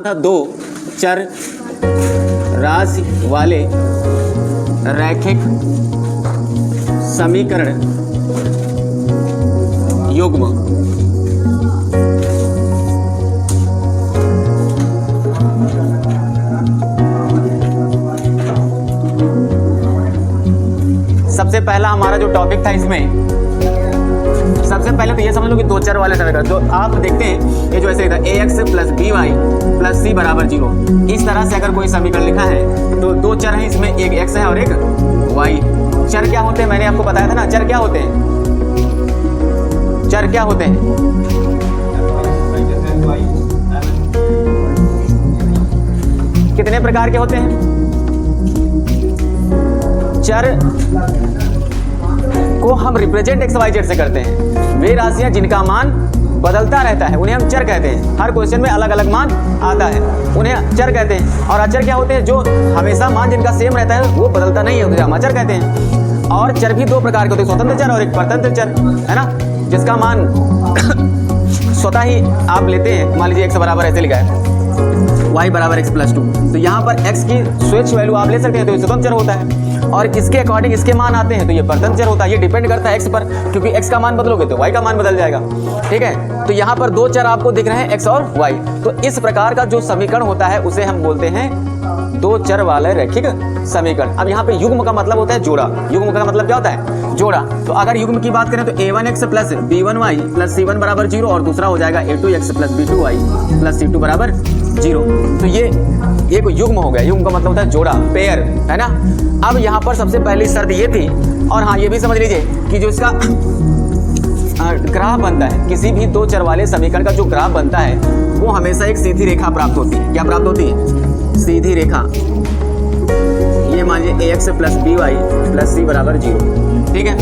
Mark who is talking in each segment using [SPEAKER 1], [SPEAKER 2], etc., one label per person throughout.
[SPEAKER 1] था दो चर राशि वाले रैखिक समीकरण युग्म। सबसे पहला हमारा जो टॉपिक था इसमें सबसे पहले तो ये समझ लो कि दो चर वाले समीकरण, तो आप देखते हैं ये जो ऐसे लिखा है ax plus b y plus c बराबर 0। इस तरह से अगर कोई समीकरण लिखा है तो दो चर हैं, इसमें एक x है और एक y। चर क्या होते हैं मैंने आपको बताया था ना, चर क्या होते हैं, चर क्या होते हैं, कितने प्रकार के होते हैं चर को हम रिप्रेजेंट एक्स वाई जेड से करते हैं। वे राशियां जिनका मान बदलता रहता है उन्हें हम चर कहते हैं। हर क्वेश्चन में अलग अलग मान आता है उन्हें चर कहते हैं। और अचर क्या होते हैं, जो हमेशा मान जिनका सेम रहता है वो बदलता नहीं है उन्हें हम अचर कहते हैं। और चर भी दो प्रकार के होते हैं, स्वतंत्र चर और एक परतंत्र चर, है ना, जिसका मान स्वतः ही आप लेते हैं। मान लीजिए x बराबर ऐसे लिखा है y बराबर x प्लस 2, तो यहाँ पर x की स्वेच्छ वैल्यू आप ले सकते हैं तो ये स्वतंत्र चर होता है। और इसके अकॉर्डिंग इसके मान आते हैं तो ये परतंत्र चर होता है। ये डिपेंड करता है x पर, क्योंकि x का मान बदलोगे तो y का मान बदल जाएगा। ठीक है, तो यहाँ पर दो चर आपको दिख रहे हैं x और y। तो इस प्रकार का जो समीकरण होता है उसे हम बोलते हैं दो चर वाले रैखिक समीकरण। अब यहाँ पे युग्म का मतलब होता है जोड़ा। युग्म का मतलब क्या होता है, जोड़ा। तो अगर युग्म की बात करें तो a1x plus b1y plus c1 बराबर 0 और दूसरा हो जाएगा a2x plus b2y plus c2 बराबर 0। तो ये एक युग्म हो गया। युग्म का मतलब होता है जोड़ा, पेयर, है ना। अब यहाँ पर सबसे पहली शर्त ये थी, और हाँ ये भी समझ लीजिए कि जो इसका ग्राफ बनता है, किसी भी दो चर वाले समीकरण का जो ग्राफ बनता है वो हमेशा एक सीधी रेखा प्राप्त होती है। क्या प्राप्त होती है, सीधी रेखा। ये मान लीजिए ax plus b y plus c बराबर 0। ठीक है,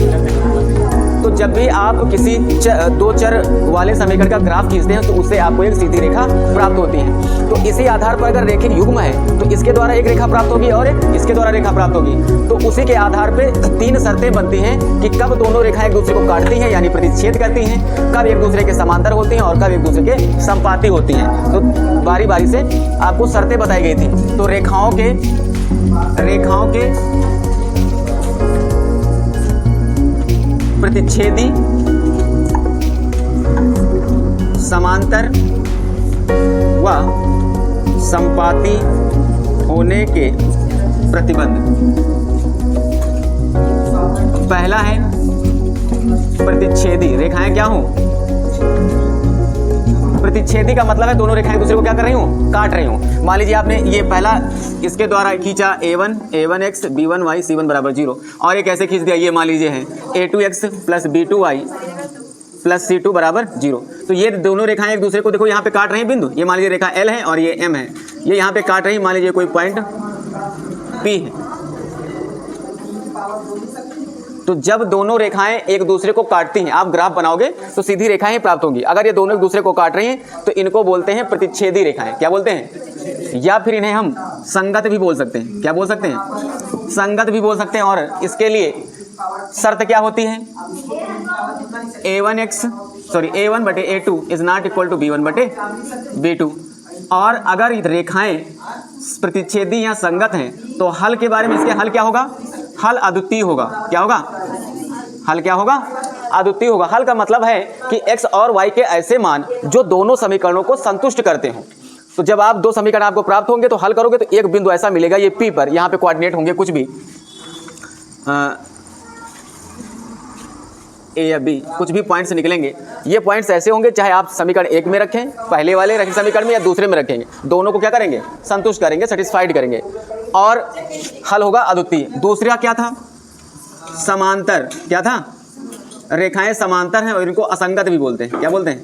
[SPEAKER 1] तो जब भी आप किसी दो चर वाले समीकरण का ग्राफ खींचते हैं तो उससे आपको एक सीधी रेखा प्राप्त होती है। तो इसी आधार पर अगर रेखिक युग्म है तो इसके द्वारा एक रेखा प्राप्त होगी और एक इसके द्वारा रेखा प्राप्त होगी। तो उसी के आधार पे तीन शर्तें बनती हैं कि कब दोनों रेखाएं एक दूसरे को काटती हैं यानी प्रतिच्छेद करती हैं, कब एक दूसरे के समांतर होती हैं और कब एक दूसरे के संपाती होती हैं। तो बारी बारी से आपको शर्तें बताई गई थी। तो रेखाओं के प्रतिच्छेदी, समांतर व संपाती होने के प्रतिबंध। पहला है प्रतिच्छेदी रेखाएं क्या हों, प्रतिच्छेदी का मतलब है दोनों रेखाएं दूसरे को क्या कर रही हूँ, काट रही हूँ। मान लीजिए आपने ये पहला इसके द्वारा खींचा a1x b1y c1 बराबर 0 और एक ऐसे खींच दिया, ये मान लीजिए है a2x plus b2y plus c2 बराबर 0। तो ये दोनों रेखाएं एक दूसरे को देखो यहाँ पे काट रही हैं बिंदु। ये मान लीजिए रेखा L है और ये M है, ये यहाँ पे काट रही है। मान लीजिए कोई पॉइंट P है। तो जब दोनों रेखाएं एक दूसरे को काटती हैं, आप ग्राफ बनाओगे तो सीधी रेखाएं ही प्राप्त होंगी। अगर ये दोनों एक दूसरे को काट रही हैं तो इनको बोलते हैं प्रतिच्छेदी रेखाएं। क्या बोलते हैं, या फिर इन्हें हम संगत भी बोल सकते हैं। क्या बोल सकते हैं, संगत भी बोल सकते हैं। और इसके लिए शर्त क्या होती है, a1 बटे a2 is not equal to b1 बटे b2। और अगर रेखाएं प्रतिच्छेदी या संगत हैं तो हल के बारे में, इसके हल क्या होगा, हल अद्वितीय होगा। क्या होगा, हल क्या होगा, अद्वितीय होगा। हल का मतलब है कि x और y के ऐसे मान जो दोनों समीकरणों को संतुष्ट करते हो। तो जब आप दो समीकरण आपको प्राप्त होंगे तो हल करोगे तो एक बिंदु ऐसा मिलेगा, ये P पर, यहाँ पे कोऑर्डिनेट होंगे कुछ भी A या B, कुछ भी पॉइंट्स निकलेंगे। ये पॉइंट्स ऐसे होंगे चाहे आप समीकरण एक में रखें, पहले वाले रखें समीकरण में, या दूसरे में रखेंगे, दोनों को क्या करेंगे, संतुष्ट करेंगे, सेटिस्फाइड करेंगे। और हल होगा अद्वितीय। दूसरा क्या था, समांतर। क्या था, रेखाएं समांतर हैं और इनको असंगत भी बोलते हैं। क्या बोलते हैं,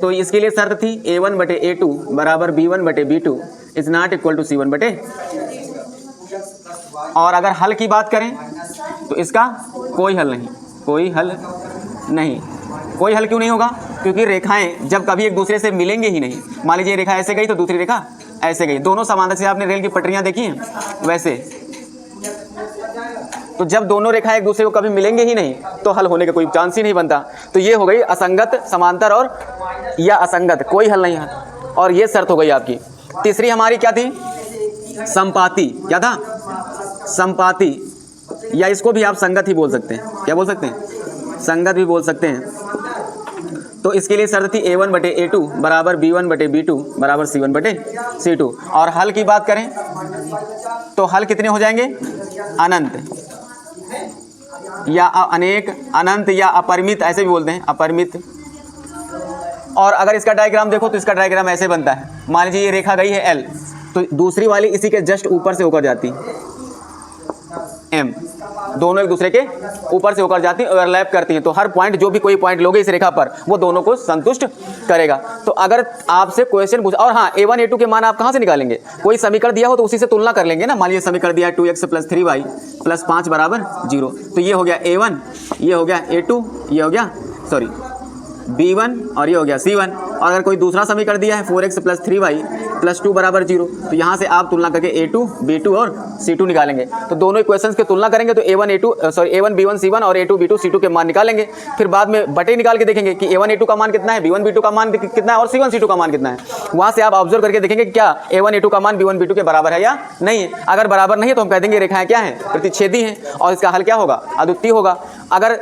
[SPEAKER 1] तो इसके लिए शर्त थी a1 बटे a2 बराबर b1 बटे b2 is not equal to c1 बटे। और अगर हल की बात करें तो इसका कोई हल नहीं, कोई हल नहीं। कोई हल क्यों नहीं होगा, क्योंकि रेखाएं जब कभी एक दूसरे से मिलेंगे ही नहीं। मान लीजिए रेखा ऐसे गई तो दूसरी रेखा ऐसे गई, दोनों समांतर से, आपने रेल की पटरियां देखी हैं वैसे। तो जब दोनों रेखाएं एक दूसरे को कभी मिलेंगे ही नहीं तो हल होने का कोई चांस ही नहीं बनता। तो ये हो गई असंगत, समांतर और या असंगत, कोई हल नहीं है। और ये शर्त हो गई आपकी। तीसरी हमारी क्या थी? संपाती। क्या था? संपाती, या इसको भी आप संगत ही बोल सकते हैं। क्या बोल सकते हैं? संगत भी बोल सकते हैं। तो इसके लिए शर्त थी A1/A2 बराबर B1/B2 बराबर C1/C2। और हल की बात करें तो हल कितने हो जाएंगे? अनंत या अनेक, अनंत या अपरिमित, ऐसे भी बोलते हैं, अपरिमित। और अगर इसका डायग्राम देखो तो इसका डायग्राम ऐसे बनता है। मान लीजिए ये रेखा गई है L, तो दूसरी वाली इसी के जस्ट ऊपर से होकर जाती M, दोनों एक दूसरे के ऊपर से होकर जाती हैं, ओवरलैप करती हैं। तो हर पॉइंट, जो भी कोई पॉइंट लोगे इस रेखा पर, वो दोनों को संतुष्ट करेगा। तो अगर आपसे क्वेश्चन पूछा, और हाँ, A1 A2 के मान आप कहाँ से निकालेंगे? कोई समीकरण दिया हो तो उसी से तुलना कर लेंगे ना। मान लीजिए समीकरण दिया है 2x + 3y + 5 बराबर 0, तो ये हो गया A1, ये हो गया A2, ये हो गया B1 और ये हो गया C1। और अगर कोई दूसरा समीकरण दिया है 4x + 3y + 2 बराबर 0, तो यहाँ से आप तुलना करके A2, B2 और C2 निकालेंगे। तो दोनों इक्वेशंस की तुलना करेंगे तो A1 B1 C1 और A2 B2 C2 के मान निकालेंगे। फिर बाद में बटे निकाल के देखेंगे कि A1 A2 का मान कितना है, B1 B2 का मान कितना है और C1 C2 का मान कितना है। वहाँ से आप ऑब्जर्व करके देखेंगे कि क्या A1 A2 का मान B1 B2 के बराबर है या नहीं है। अगर बराबर नहीं है तो हम कह देंगे रेखाएं क्या हैं? प्रतिच्छेदी हैं। और इसका हल क्या होगा? अद्वितीय होगा। अगर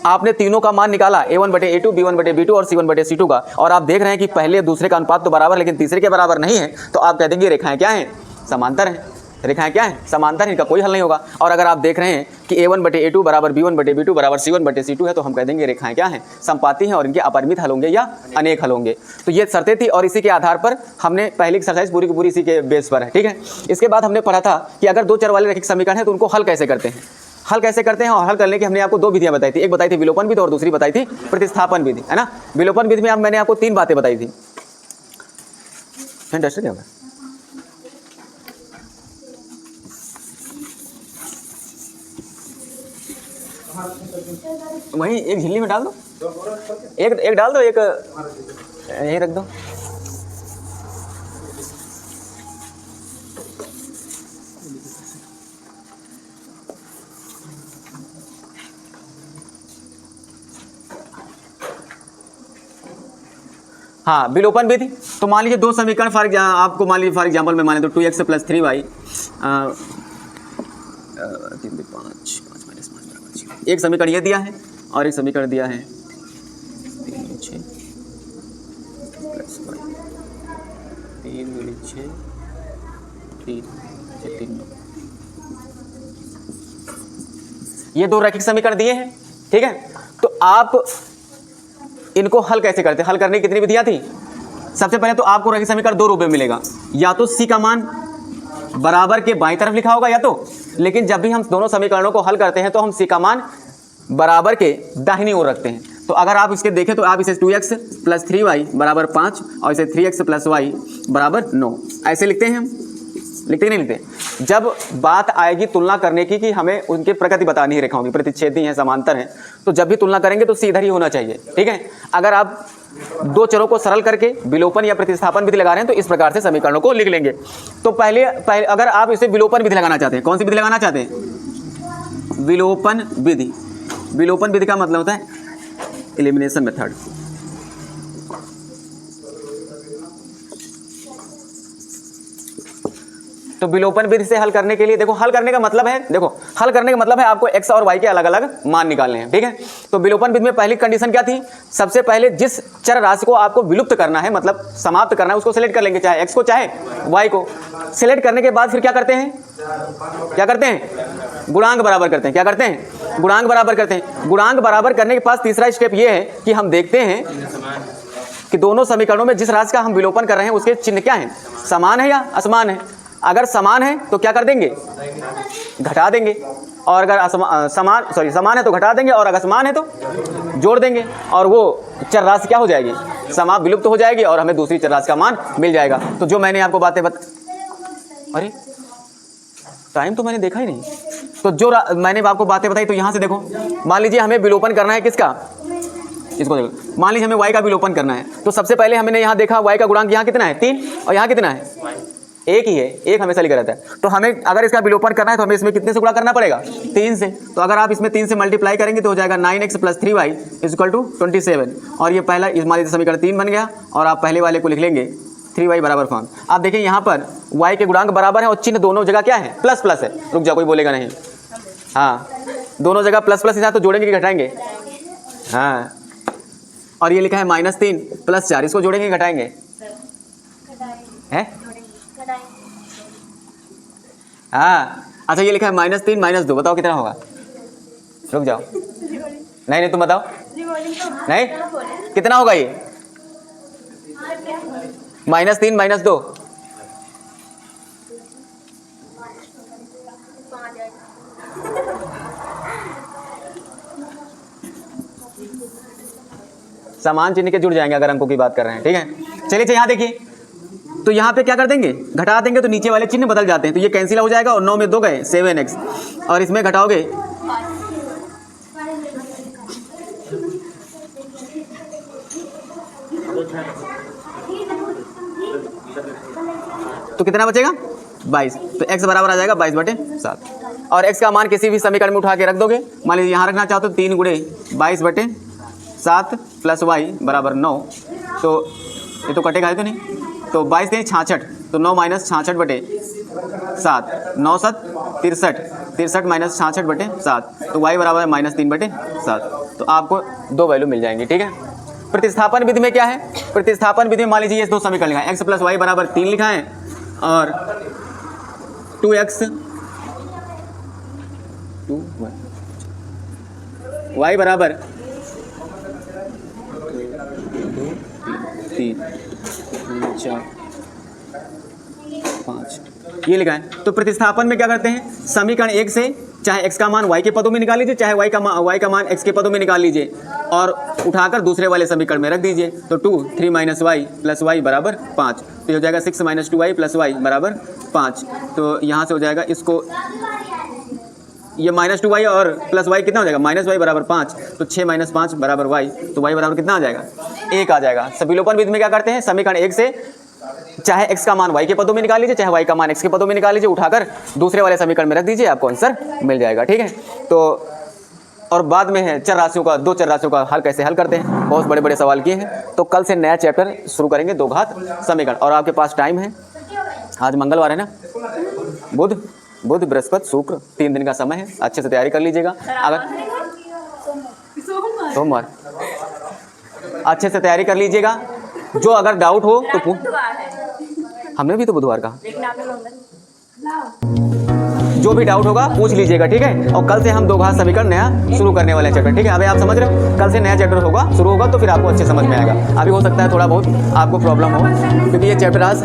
[SPEAKER 1] आपने तीनों का मान निकाला A1/A2 B1/B2 और C1/C2 का, और आप देख रहे हैं कि पहले दूसरे का अनुपात तो बराबर लेकिन तीसरे के बराबर नहीं है, तो आप कह देंगे रेखाएं क्या हैं? समांतर हैं। रेखाएं क्या हैं? समांतर हैं, इनका कोई हल नहीं होगा। और अगर आप देख रहे हैं कि A1/A2 बराबर B1/B2 बराबर C1/C2 है, तो हम कह देंगे रेखाएं क्या हैं? संपाती हैं और इनके अपरिमित हल होंगे या अनेक हल होंगे। तो ये शर्तें थी और इसी के आधार पर हमने पहली एक्सरसाइज पूरी की पूरी इसी के बेस पर है। ठीक है। इसके बाद हमने पढ़ा था कि अगर दो चर वाले रैखिक समीकरण है तो उनको हल कैसे करते हैं। हल कैसे करते हैं, और हल करने की हमने आपको दो विधियां बताई थी। एक बताई थी विलोपन विधि और दूसरी बताई थी प्रतिस्थापन विधि, है ना। विलोपन विधि में अब मैंने आपको 3 बातें बताई थी। डस्टर क्या होगा? वहीं एक झिल्ली में डाल दो, एक डाल दो, एक यहीं रख दो। हाँ, विलोपन विधि। तो मान लीजिए दो समीकरण आपको मान लीजिए फॉर एग्जाम्पल में माने तो 2x + 3y 3 5 5 बराबर 0। एक समीकरण ये दिया है और एक समीकरण दिया है 3 6 + y 3 6 3 9। ये दो रैखिक समीकरण दिए हैं। ठीक है। तो आप इनको हल कैसे करते हैं? हल करने की कितनी विधियां थी? सबसे पहले तो आपको रैखिक समीकरण दो रूप में मिलेगा, या तो C का मान बराबर के बाईं तरफ लिखा होगा, या तो, लेकिन जब भी हम दोनों समीकरणों को हल करते हैं तो हम C का मान बराबर के दाहिनी ओर रखते हैं। तो अगर आप इसके देखें तो आप इसे 2x + 3y बराबर 5 और इसे 3x + y बराबर 9 ऐसे लिखते हैं। हम लिखते नहीं लिखते। जब बात आएगी तुलना करने की कि हमें उनके प्रकृति बतानी है, रेखाओं की प्रतिच्छेदी हैं, समांतर हैं, तो जब भी तुलना करेंगे तो C इधर ही होना चाहिए। ठीक है। अगर आप दो चरों को सरल करके विलोपन या प्रतिस्थापन विधि लगा रहे हैं तो इस प्रकार से समीकरणों को लिख लेंगे। तो पहले अगर आप इसे विलोपन विधि लगाना चाहते हैं, कौन सी विधि लगाना चाहते हैं? विलोपन विधि। विलोपन विधि का मतलब होता है एलिमिनेशन मेथड। तो विलोपन विधि से हल करने के लिए देखो, हल करने का मतलब है, देखो हल करने का मतलब है आपको x और y के अलग अलग मान निकालने हैं। ठीक है। तो विलोपन विधि में पहली कंडीशन क्या थी? सबसे पहले जिस चर राशि को आपको विलुप्त करना है, मतलब समाप्त करना है, उसको सिलेक्ट कर लेंगे, चाहे x को चाहे y को। सिलेक्ट करने के बाद फिर क्या करते हैं? क्या करते हैं? गुणांक बराबर करते हैं। क्या करते हैं? गुणांक बराबर करते हैं। गुणांक बराबर करने के पास तीसरा स्टेप ये है कि हम देखते हैं कि दोनों समीकरणों में जिस राशि का हम विलोपन कर रहे हैं उसके चिन्ह क्या है, समान है या असमान है। अगर समान है तो क्या कर देंगे? घटा देंगे। और अगर समान है तो घटा देंगे, और अगर असमान है तो जोड़ देंगे, और वो चर राशि क्या हो जाएगी? समाप्त, विलुप्त हो जाएगी, और हमें दूसरी चर राशि का मान मिल जाएगा। तो जो मैंने आपको बातें अरे टाइम तो मैंने देखा ही नहीं। तो जो मैंने आपको बातें बताई, तो यहाँ से देखो, मान लीजिए हमें विलोपन करना है किसका? इसको देखो, मान लीजिए हमें y का विलोपन करना है, तो सबसे पहले हमने यहाँ देखा y का गुणांक यहाँ कितना है? 3, और यहाँ कितना है? एक ही है, एक हमेशा लिखा रहता है। तो हमें अगर इसका विलोपन करना है तो हमें इसमें कितने से गुणा करना पड़ेगा? 3 से। तो अगर आप इसमें 3 से मल्टीप्लाई करेंगे तो हो जाएगा 9x + 3y = 27। और ये पहला मान लीजिए समीकरण 3 बन गया और आप पहले वाले को लिख लेंगे 3y = 5। आप देखिए यहाँ पर y के गुणांक बराबर है और चिन्ह दोनों जगह क्या है? प्लस प्लस है। रुक जाओ, कोई बोलेगा नहीं। हाँ, दोनों जगह प्लस प्लस है तो जोड़ेंगे कि घटाएंगे? हाँ, और ये लिखा है -3 + 4, इसको जोड़ेंगे कि घटाएंगे? है हाँ, अच्छा ये लिखा है -3 - 2, बताओ कितना होगा? रुक जाओ, नहीं तुम बताओ। नहीं, कितना होगा ये? -3 - 2 समान चिन्ह के जुड़ जाएंगे अगर अंकों की बात कर रहे हैं, ठीक है। चलिए यहाँ देखिए, तो यहाँ पे क्या कर देंगे? घटा देंगे तो नीचे वाले चिन्ह बदल जाते हैं, तो ये कैंसिल हो जाएगा और 9 में 2 गए 7x, और इसमें घटाओगे तो कितना बचेगा? 22। तो x बराबर आ जाएगा 22/7। और x का मान किसी भी समीकरण में उठा के रख दोगे। मान लीजिए यहाँ रखना चाहो तो 3 × 22/7 + y = 9। तो ये तो कटेगा है तो नहीं, तो 22 × 66, तो 9 - 66/7, 9 × 7 63, 63 - 66/7, तो y बराबर है -3/7। तो आपको 2 वैल्यू मिल जाएंगी, ठीक है। प्रतिस्थापन विधि में क्या है? प्रतिस्थापन विधि में मान लीजिए ये 2 समीकरण लिखा है, x + y = 3 लिखा है और 2x y बराबर 3 4 5 ये लिखा है। तो प्रतिस्थापन में क्या करते हैं? समीकरण 1 से चाहे x का मान y के पदों में निकाल लीजिए, चाहे y का मान x के पदों में निकाल लीजिए और उठाकर दूसरे वाले समीकरण में रख दीजिए। तो 2 3 - y + y = 5, तो ये हो जाएगा 6 - 2y + y = 5। तो यहाँ से हो जाएगा इसको ये -2y और +y कितना हो जाएगा? -y = 5, तो 6 - 5 = y, तो y बराबर कितना आ जाएगा? 1 आ जाएगा। सब विलोपन विधि में क्या करते हैं? समीकरण 1 से चाहे x का मान y के पदों में निकाल लीजिए, चाहे y का मान x के पदों में निकाल लीजिए, उठाकर दूसरे वाले समीकरण में रख दीजिए, आपको आंसर मिल जाएगा, ठीक है। तो और बाद में है चर राशियों का, 2 चर राशियों का हल कैसे हल करते हैं, बहुत बड़े बड़े सवाल किए हैं। तो कल से नया चैप्टर शुरू करेंगे, 2 घात समीकरण। और आपके पास टाइम है, आज मंगलवार है ना, बुध बृहस्पति शुक्र 3 दिन का समय है, अच्छे से तैयारी कर लीजिएगा। अगर सोमवार अच्छे से तैयारी कर लीजिएगा। जो अगर डाउट हो तो हमने भी तो बुधवार कहा, जो भी डाउट होगा पूछ लीजिएगा, ठीक है। और कल से हम 2 घात समीकरण नया शुरू करने वाले हैं चैप्टर, ठीक है। अभी आप समझ रहे हो, कल से नया चैप्टर होगा, शुरू होगा, तो फिर आपको अच्छे समझ में आएगा। अभी हो सकता है थोड़ा बहुत आपको प्रॉब्लम हो, क्योंकि ये चैप्टर आज